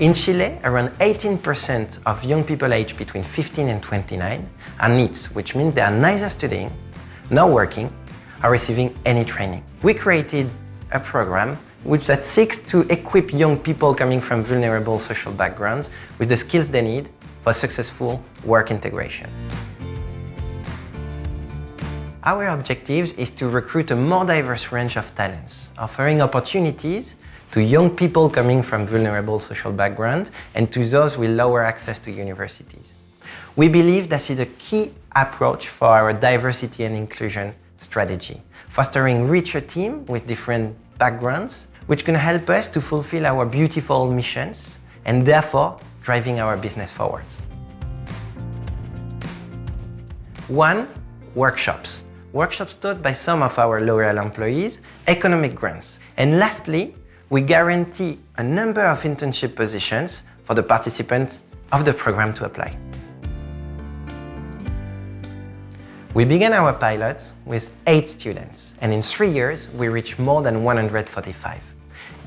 In Chile, around 18% of young people aged between 15 and 29 are NEETs, which means they are neither studying nor working or receiving any training. We created a program that seeks to equip young people coming from vulnerable social backgrounds with the skills they need for successful work integration. Our objective is to recruit a more diverse range of talents, offering opportunities to young people coming from vulnerable social backgrounds and to those with lower access to universities. We believe this is a key approach for our diversity and inclusion strategy, fostering richer teams with different backgrounds, which can help us to fulfill our beautiful missions and therefore driving our business forward. 1. Workshops. Workshops taught by some of our L'Oréal employees, economic grants. And lastly, we guarantee a number of internship positions for the participants of the program to apply. We began our pilots with 8 students, and in 3 years, we reached more than 145.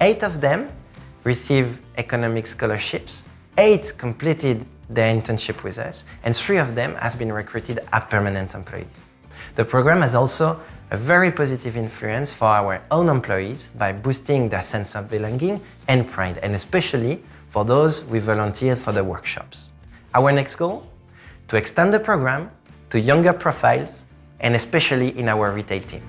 8 of them received economic scholarships, 8 completed their internship with us, and 3 of them has been recruited as permanent employees. The program has also a very positive influence for our own employees by boosting their sense of belonging and pride, and especially for those who volunteered for the workshops. Our next goal? To extend the program to younger profiles, and especially in our retail team.